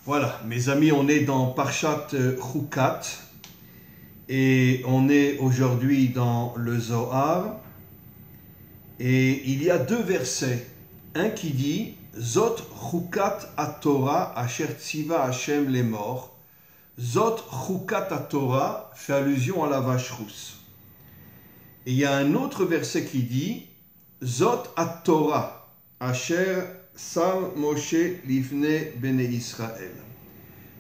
Voilà, mes amis, on est dans Parshat Chukat et on est aujourd'hui dans le Zohar et il y a deux versets. Un qui dit Zot Chukat HaTorah Asher Tziva Hashem les morts. Zot Chukat HaTorah fait allusion à la vache rousse. Et il y a un autre verset qui dit Zot HaTorah Asher Sam Moshe Livne Bene Israël.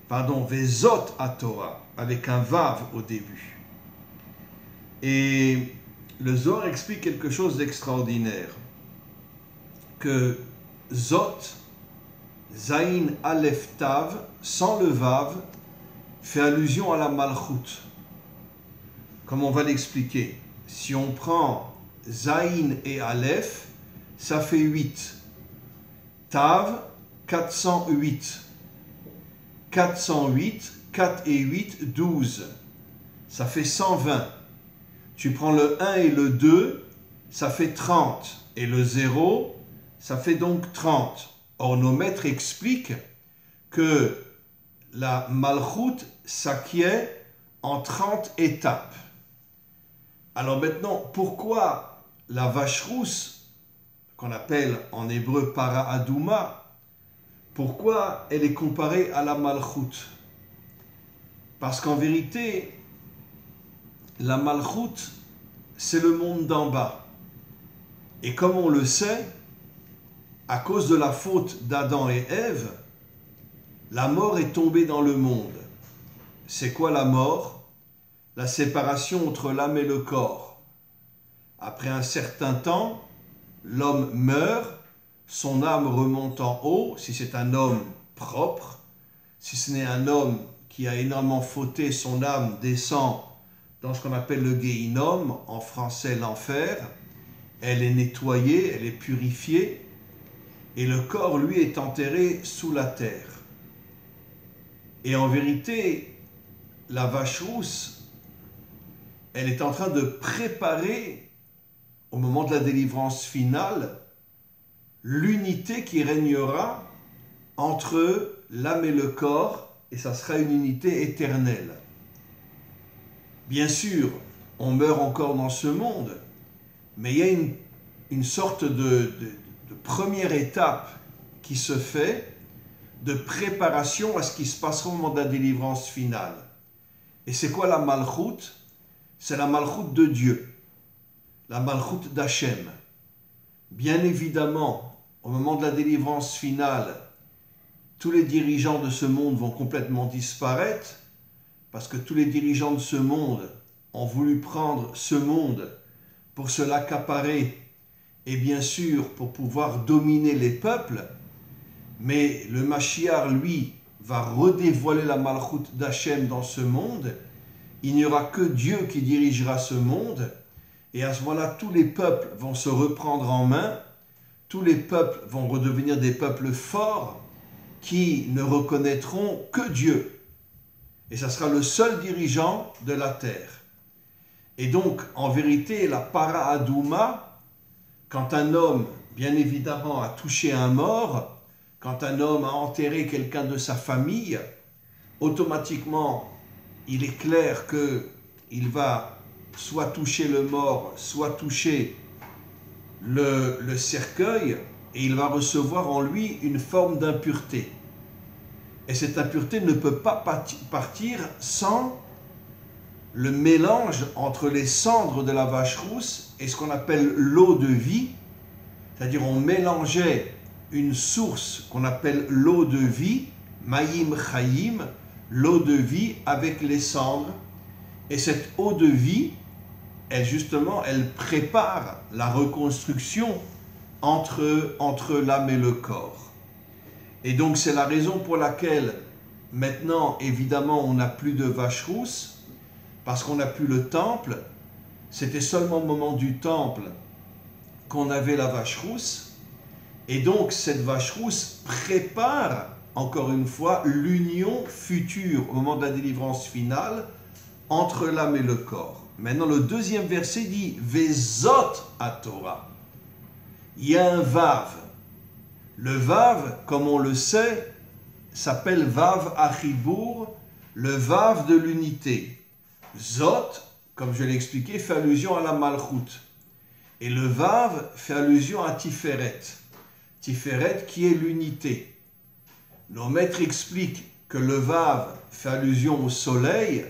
Pardon, Vezot HaTorah, avec un Vav au début. Et le Zohar explique quelque chose d'extraordinaire. Que Zot, Zayin Aleph Tav, sans le Vav, fait allusion à la Malchut. Comme on va l'expliquer. Si on prend Zayin et Aleph, ça fait 8. Tav, 408. 408, 4 et 8, 12. Ça fait 120. Tu prends le 1 et le 2, ça fait 30. Et le 0, ça fait donc 30. Or, nos maîtres expliquent que la Malchut s'acquiert en 30 étapes. Alors maintenant, pourquoi la vache rousse, qu'on appelle en hébreu Para Adouma, pourquoi elle est comparée à la Malchut? Parce qu'en vérité, la Malchut, c'est le monde d'en bas. Et comme on le sait, à cause de la faute d'Adam et Ève, la mort est tombée dans le monde. C'est quoi la mort? La séparation entre l'âme et le corps. Après un certain temps, l'homme meurt, son âme remonte en haut, si c'est un homme propre. Si ce n'est un homme qui a énormément fauté, son âme descend dans ce qu'on appelle le Gehinnom, en français l'enfer. Elle est nettoyée, elle est purifiée, et le corps, lui, est enterré sous la terre. Et en vérité, la vache rousse, elle est en train de préparer, au moment de la délivrance finale, l'unité qui régnera entre l'âme et le corps, et ça sera une unité éternelle. Bien sûr, on meurt encore dans ce monde, mais il y a une sorte de première étape qui se fait de préparation à ce qui se passera au moment de la délivrance finale. Et c'est quoi la Malchut? C'est la Malchut de Dieu, la Malchut d'Hachem. Bien évidemment, au moment de la délivrance finale, tous les dirigeants de ce monde vont complètement disparaître parce que tous les dirigeants de ce monde ont voulu prendre ce monde pour se l'accaparer et bien sûr pour pouvoir dominer les peuples. Mais le Mashiach, lui, va redévoiler la Malchut d'Hachem dans ce monde. Il n'y aura que Dieu qui dirigera ce monde. Et à ce moment-là, tous les peuples vont se reprendre en main. Tous les peuples vont redevenir des peuples forts qui ne reconnaîtront que Dieu. Et ça sera le seul dirigeant de la terre. Et donc, en vérité, la Para Adouma, quand un homme, bien évidemment, a touché un mort, quand un homme a enterré quelqu'un de sa famille, automatiquement, il est clair qu'il va soit toucher le mort, soit toucher le cercueil, et il va recevoir en lui une forme d'impureté. Et cette impureté ne peut pas partir sans le mélange entre les cendres de la vache rousse et ce qu'on appelle l'eau de vie, c'est-à-dire on mélangeait une source qu'on appelle l'eau de vie, Maïm Chaïm, l'eau de vie avec les cendres, et cette eau de vie, elle prépare la reconstruction entre l'âme et le corps. Et donc c'est la raison pour laquelle maintenant, évidemment, on n'a plus de vache rousse, parce qu'on n'a plus le temple. C'était seulement au moment du temple qu'on avait la vache rousse. Et donc cette vache rousse prépare, encore une fois, l'union future au moment de la délivrance finale entre l'âme et le corps. Maintenant, le deuxième verset dit « Vezot HaTorah ». Il y a un Vav. Le Vav, comme on le sait, s'appelle Vav Achibour, le Vav de l'unité. Zot, comme je l'ai expliqué, fait allusion à la Malchut. Et le Vav fait allusion à Tiferet. Tiferet qui est l'unité. Nos maîtres expliquent que le Vav fait allusion au soleil,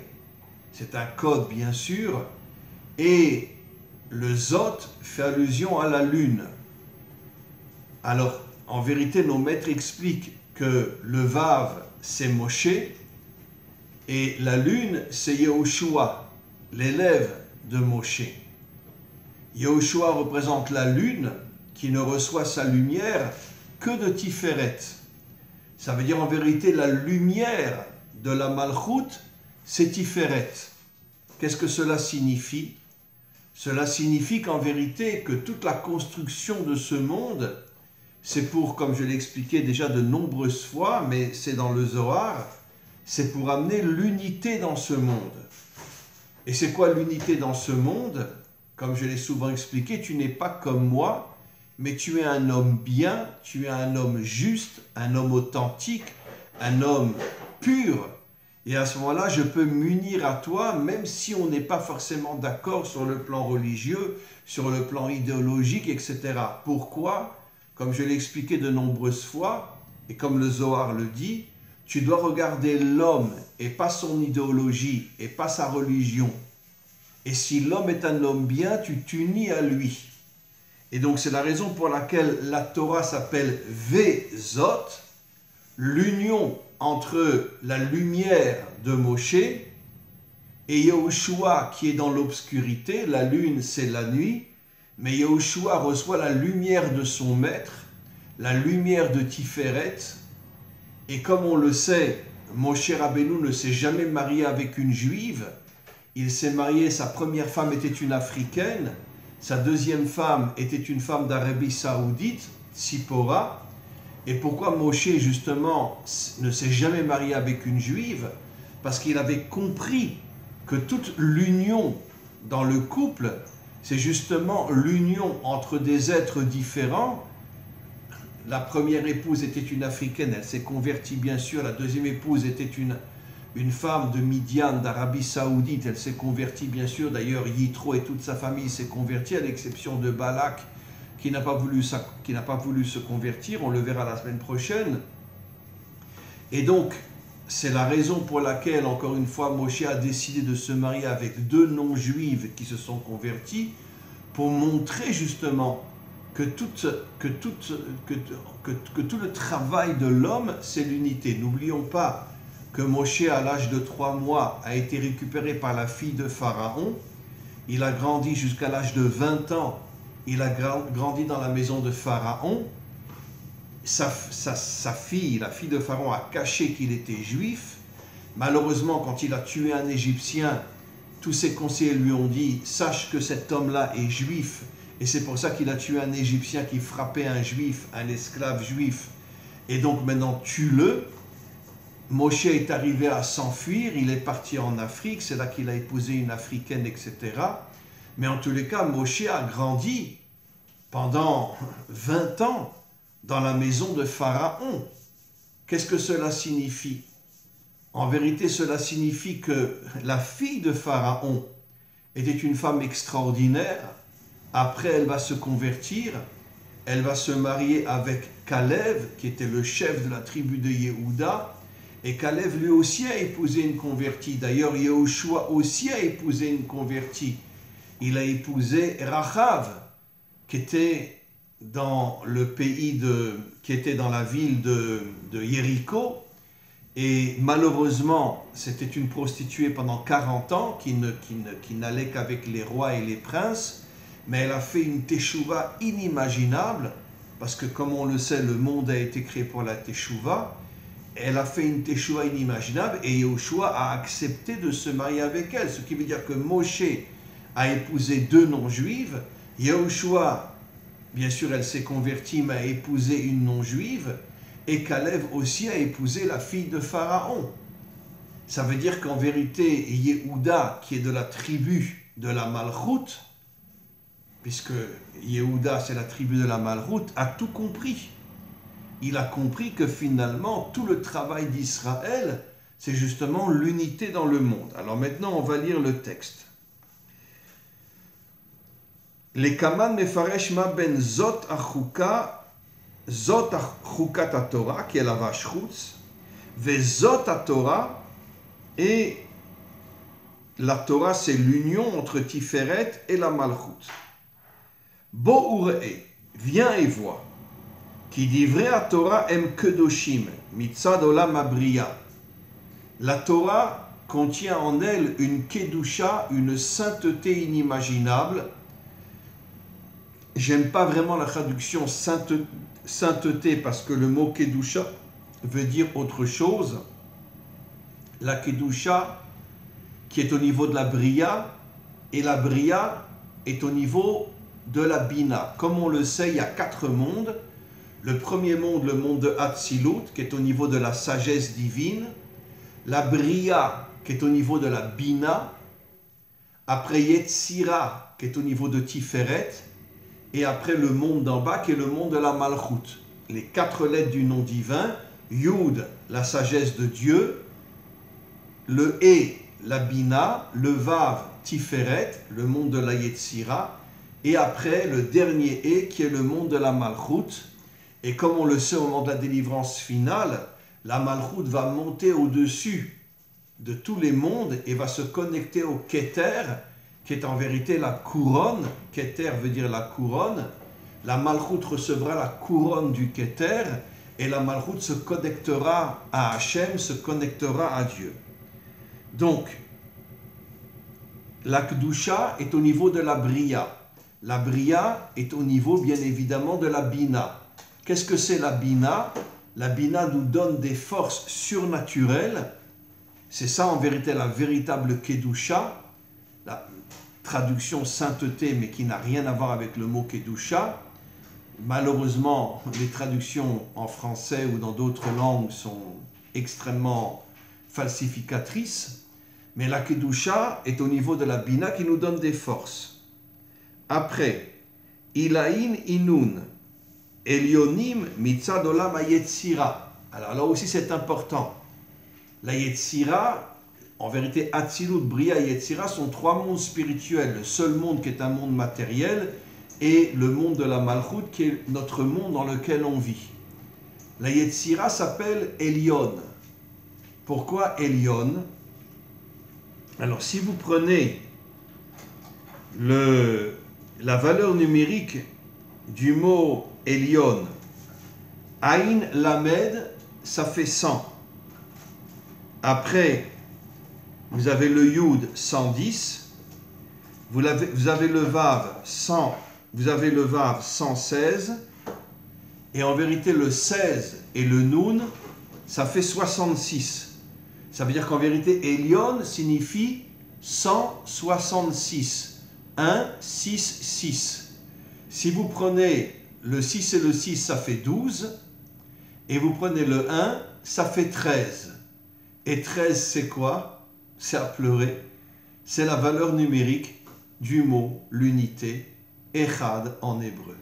c'est un code bien sûr, et le Zot fait allusion à la lune. Alors, en vérité, nos maîtres expliquent que le Vav, c'est Moshe, et la lune, c'est Yehoshua, l'élève de Moshe. Yehoshua représente la lune qui ne reçoit sa lumière que de Tiferet. Ça veut dire en vérité la lumière de la Malchut, c'est Tiferet. Qu'est-ce que cela signifie? Cela signifie qu'en vérité que toute la construction de ce monde, c'est pour, comme je l'ai expliqué déjà de nombreuses fois, mais c'est dans le Zohar, c'est pour amener l'unité dans ce monde. Et c'est quoi l'unité dans ce monde? Comme je l'ai souvent expliqué, tu n'es pas comme moi, mais tu es un homme bien, tu es un homme juste, un homme authentique, un homme pur. Et à ce moment-là, je peux m'unir à toi, même si on n'est pas forcément d'accord sur le plan religieux, sur le plan idéologique, etc. Pourquoi? Comme je l'ai expliqué de nombreuses fois, et comme le Zohar le dit, tu dois regarder l'homme et pas son idéologie et pas sa religion. Et si l'homme est un homme bien, tu t'unis à lui. Et donc c'est la raison pour laquelle la Torah s'appelle Vezot, l'union entre la lumière de Moshe et Yehoshua qui est dans l'obscurité. La lune, c'est la nuit, mais Yehoshua reçoit la lumière de son maître, la lumière de Tiferet. Et comme on le sait, Moshe Rabbeinu ne s'est jamais marié avec une juive. Il s'est marié, sa première femme était une africaine, sa deuxième femme était une femme d'Arabie Saoudite, Tzipora. Et pourquoi Moshe, justement, ne s'est jamais marié avec une juive? Parce qu'il avait compris que toute l'union dans le couple, c'est justement l'union entre des êtres différents. La première épouse était une africaine, elle s'est convertie bien sûr. La deuxième épouse était une femme de Midian, d'Arabie Saoudite, elle s'est convertie bien sûr. D'ailleurs, Yitro et toute sa famille s'est convertie, à l'exception de Balak, qui n'a pas voulu se convertir. On le verra la semaine prochaine. Et donc, c'est la raison pour laquelle, encore une fois, Moshe a décidé de se marier avec deux non-juives qui se sont convertis, pour montrer justement que tout le travail de l'homme, c'est l'unité. N'oublions pas que Moshe, à l'âge de 3 mois, a été récupéré par la fille de Pharaon. Il a grandi jusqu'à l'âge de 20 ans. Il a grandi dans la maison de Pharaon. Sa fille, la fille de Pharaon, a caché qu'il était juif. Malheureusement, quand il a tué un Égyptien, tous ses conseillers lui ont dit « Sache que cet homme-là est juif ». Et c'est pour ça qu'il a tué un Égyptien qui frappait un juif, un esclave juif. Et donc maintenant, tue-le. Moshe est arrivé à s'enfuir, il est parti en Afrique, c'est là qu'il a épousé une africaine, etc. Mais en tous les cas, Moshe a grandi pendant 20 ans dans la maison de Pharaon. Qu'est-ce que cela signifie? En vérité, cela signifie que la fille de Pharaon était une femme extraordinaire. Après, elle va se convertir, elle va se marier avec Kalev, qui était le chef de la tribu de Yehuda. Et Kalev lui aussi a épousé une convertie. D'ailleurs, Yehoshua aussi a épousé une convertie. Il a épousé Rachav, qui était dans le pays qui était dans la ville de Jéricho. Et malheureusement, c'était une prostituée pendant 40 ans qui n'allait qu'avec les rois et les princes. Mais elle a fait une teshuva inimaginable, parce que comme on le sait, le monde a été créé pour la teshuva. Elle a fait une teshuva inimaginable et Yehoshua a accepté de se marier avec elle. Ce qui veut dire que Moshe a épousé deux non-juives. Yehoshua, bien sûr, elle s'est convertie, mais a épousé une non-juive. Et Kalev aussi a épousé la fille de Pharaon. Ça veut dire qu'en vérité, Yehuda, qui est de la tribu de la Malchut, puisque Yehuda, c'est la tribu de la Malchut, a tout compris. il a compris que finalement, tout le travail d'Israël, c'est justement l'unité dans le monde. Alors maintenant, on va lire le texte. Les kaman mefaresh ma ben zot achuka, zot achukat Torah, qui est la vache chutz, ve zot Torah, et la Torah, c'est l'union entre Tiferet et la Malchut. Bo urei, viens et vois. Qui dit vrai à Torah em kedoshim, mitzad olam abriya. La Torah contient en elle une kedusha, une sainteté inimaginable. J'aime pas vraiment la traduction sainteté parce que le mot kedusha veut dire autre chose. La kedusha qui est au niveau de la bria, et la bria est au niveau de la bina. Comme on le sait, il y a 4 mondes. Le premier monde, le monde de Hatzilut, qui est au niveau de la sagesse divine. La bria, qui est au niveau de la bina. Après Yetzira, qui est au niveau de Tiferet. Et après le monde d'en bas, qui est le monde de la Malchut. Les 4 lettres du nom divin. Yud, la sagesse de Dieu. Le E, la Bina, le Vav, Tiferet, le monde de la Yetzira, et après le dernier E qui est le monde de la Malchut. Et comme on le sait au moment de la délivrance finale, la Malchut va monter au-dessus de tous les mondes et va se connecter au Keter, qui est en vérité la couronne. Keter veut dire la couronne. La Malchut recevra la couronne du Keter et la Malchut se connectera à Hachem, se connectera à Dieu. Donc, la Kedusha est au niveau de la Bria. La Bria est au niveau, bien évidemment, de la Bina. Qu'est-ce que c'est la Bina? La Bina nous donne des forces surnaturelles. C'est ça, en vérité, la véritable Kedusha. La traduction sainteté, mais qui n'a rien à voir avec le mot Kedusha. Malheureusement, les traductions en français ou dans d'autres langues sont extrêmement falsificatrices. Mais la Kedusha est au niveau de la Bina qui nous donne des forces. Après, Ilaïn Inun, Elionim Mitzad Olam Yetzira. Alors là aussi c'est important. La Yetzira, en vérité Hatzilut, Bria et Yetzira sont 3 mondes spirituels. Le seul monde qui est un monde matériel et le monde de la Malchut qui est notre monde dans lequel on vit. La Yetzira s'appelle Elion. Pourquoi Elion? Alors, si vous prenez la valeur numérique du mot Elion, Aïn Lamed, ça fait 100. Après, vous avez le Yud, 110. Vous avez le Vav, 100. Vous avez le Vav, 116. Et en vérité, le 16 et le Nun, ça fait 66. Ça veut dire qu'en vérité, Elion signifie 166. 1, 6, 6. Si vous prenez le 6 et le 6, ça fait 12. Et vous prenez le 1, ça fait 13. Et 13, c'est quoi? C'est à pleurer. C'est la valeur numérique du mot, l'unité, Echad en hébreu.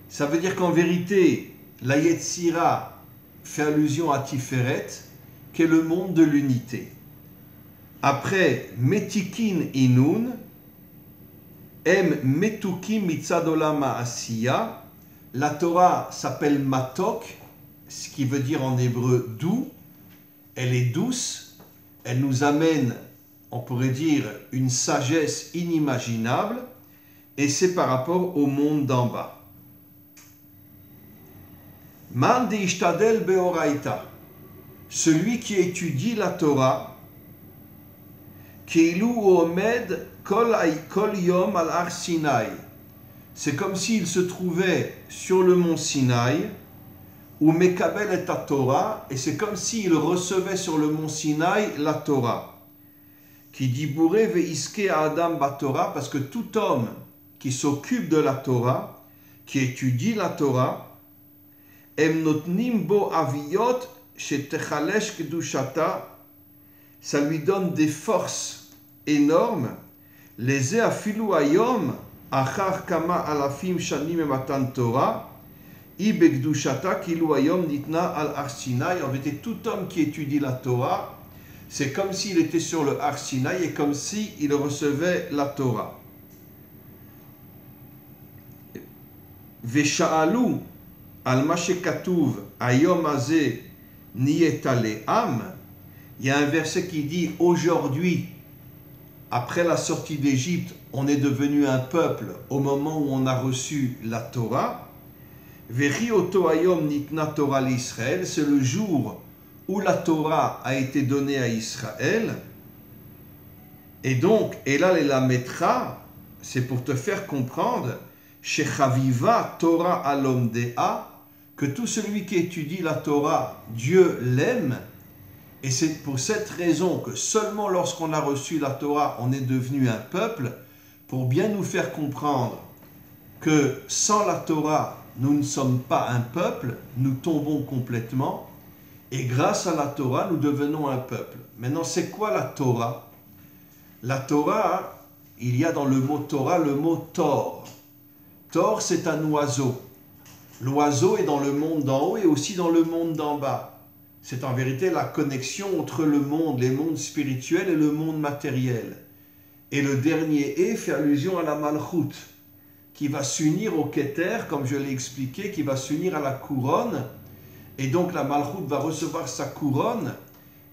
Ça veut dire qu'en vérité, la Yetzira fait allusion à Tiferet, qui est le monde de l'unité. Après, Metikin Inun, Em Metukim Mitzad Olam Asiya, la Torah s'appelle Matok, ce qui veut dire en hébreu doux. Elle est douce, elle nous amène, on pourrait dire, une sagesse inimaginable, et c'est par rapport au monde d'en bas. Man de Ishtadel Beoraita, celui qui étudie la Torah, Keilu Omed Kol Yom al Har Sinai, c'est comme s'il se trouvait sur le mont Sinaï, ou Mekabel et la Torah, et c'est comme s'il recevait sur le mont Sinaï la Torah. Qui dit Bouré veiske Adam Batorah, parce que tout homme qui s'occupe de la Torah, qui étudie la Torah, Em notnim bo aviyot shetechalesh kedushata, ça lui donne des forces énormes. Les afilu ayom achar kama alafim shanim matan Torah, Ibekdushata kilu ayom nitna al Har Sinai. En vérité, tout homme qui étudie la Torah, c'est comme s'il était sur le Har Sinai et comme s'il recevait la Torah. Vesha'alu al mashekatuv ayom azeh niyetale am. Il y a un verset qui dit aujourd'hui, après la sortie d'Égypte, on est devenu un peuple au moment où on a reçu la Torah. Vechi oto ayom nitna Torah l'Israël, c'est le jour où la Torah a été donnée à Israël. Et donc, et là, la metra, c'est pour te faire comprendre, shechaviva Torah alom dea, que tout celui qui étudie la Torah, Dieu l'aime. Et c'est pour cette raison que seulement lorsqu'on a reçu la Torah, on est devenu un peuple, pour bien nous faire comprendre que sans la Torah, nous ne sommes pas un peuple, nous tombons complètement, et grâce à la Torah, nous devenons un peuple. Maintenant, c'est quoi la Torah? La Torah, il y a dans le mot Torah le mot Tor. Tor, c'est un oiseau. L'oiseau est dans le monde d'en haut et aussi dans le monde d'en bas. C'est en vérité la connexion entre le monde, les mondes spirituels et le monde matériel. Et le dernier « et » fait allusion à la Malchut, qui va s'unir au Keter, comme je l'ai expliqué, qui va s'unir à la couronne. Et donc la Malchut va recevoir sa couronne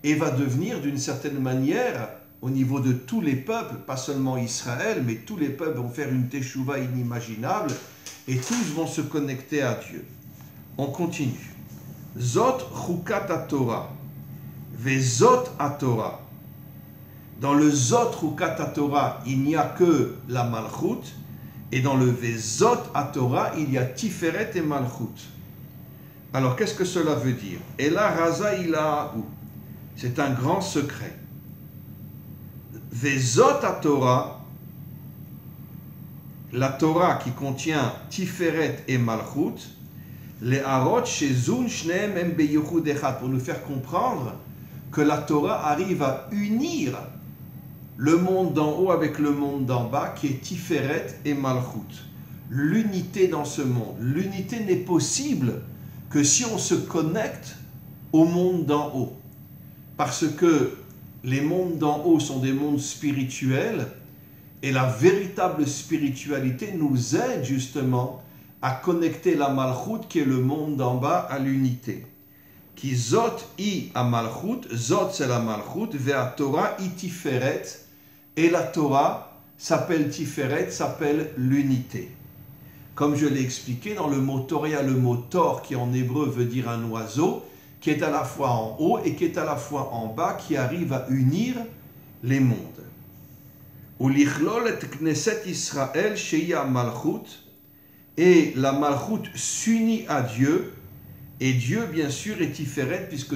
et va devenir d'une certaine manière, au niveau de tous les peuples, pas seulement Israël, mais tous les peuples vont faire une teshuva inimaginable et tous vont se connecter à Dieu. On continue. Zot chukat Torah, vezot Torah. Dans le Zot chukat Torah, il n'y a que la Malchut, et dans le vezot Torah, il y a Tiferet et Malchut. Alors, qu'est-ce que cela veut dire? Et là, Raza Ilaou, c'est un grand secret. Vezot Torah, la Torah qui contient Tiferet et Malchut, les Harot chez Zun Shneem Em Beyuchud Echad, pour nous faire comprendre que la Torah arrive à unir le monde d'en haut avec le monde d'en bas, qui est Tiferet et Malchut. L'unité dans ce monde. L'unité n'est possible que si on se connecte au monde d'en haut. Parce que les mondes d'en haut sont des mondes spirituels, et la véritable spiritualité nous aide justement à connecter la Malchut, qui est le monde d'en bas, à l'unité. Qui Zot I a Malchut, Zot c'est la Malchut, Vea Torah I Tiferet, et la Torah s'appelle Tiferet, s'appelle l'unité. Comme je l'ai expliqué, dans le mot Torah, il y a le mot Tor, qui en hébreu veut dire un oiseau, qui est à la fois en haut et qui est à la fois en bas, qui arrive à unir les mondes. Ulichlol et Knesset Israël sheia Malchut, et la Malchut s'unit à Dieu, et Dieu bien sûr est Tiferet, puisque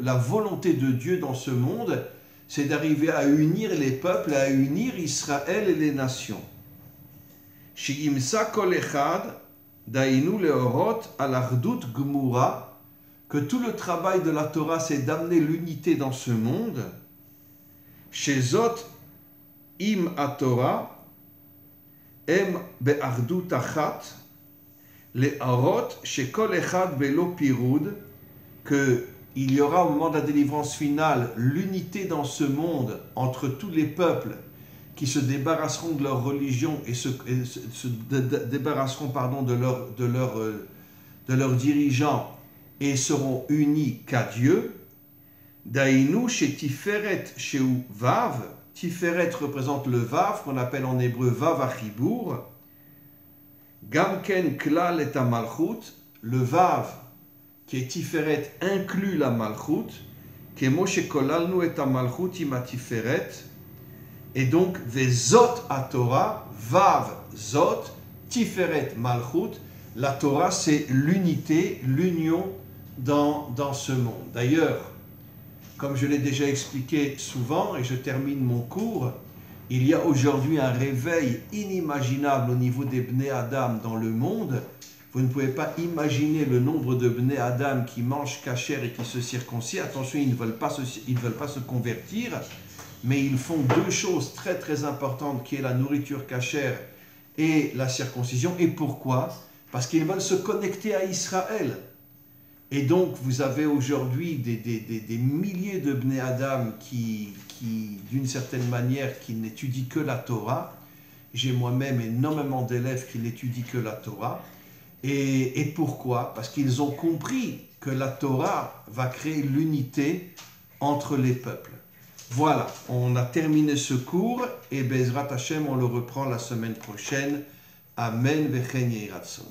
la volonté de Dieu dans ce monde, c'est d'arriver à unir les peuples, à unir Israël et les nations. Sheimsa kol echad dainu leorot al achdut gmura, que tout le travail de la Torah c'est d'amener l'unité dans ce monde. Shezot im atorah em be'achdut achat leorot shekol echad belo pirud, que il y aura au moment de la délivrance finale l'unité dans ce monde entre tous les peuples qui se débarrasseront de leur religion et se débarrasseront de leurs dirigeants et seront unis qu'à Dieu. Daïnou chez Tiferet chez Vav. Tiferet représente le Vav qu'on appelle en hébreu Vav Achibour. Gamken Klal et Malchut. Le Vav qui est Tiferet inclut la Malchut. Kemo shekolalnu et Malchut ima Tiferet. Et donc, Vezot a Torah, Vav Zot, Tiferet Malchut. La Torah, c'est l'unité, l'union dans ce monde. D'ailleurs, comme je l'ai déjà expliqué souvent, et je termine mon cours, il y a aujourd'hui un réveil inimaginable au niveau des Bnei Adam dans le monde. Vous ne pouvez pas imaginer le nombre de Bnei Adam qui mangent kasher et qui se circoncisent. Attention, ils ne veulent pas se convertir. Mais ils font deux choses très très importantes, qui est la nourriture cachère et la circoncision. Et pourquoi? parce qu'ils veulent se connecter à Israël. Et donc, vous avez aujourd'hui des milliers de Bnei Adam qui d'une certaine manière, qui n'étudient que la Torah. J'ai moi-même énormément d'élèves qui n'étudient que la Torah. Et pourquoi? Parce qu'ils ont compris que la Torah va créer l'unité entre les peuples. Voilà, on a terminé ce cours et Bezrat Hashem, on le reprend la semaine prochaine. Amen vechen yeh ratson.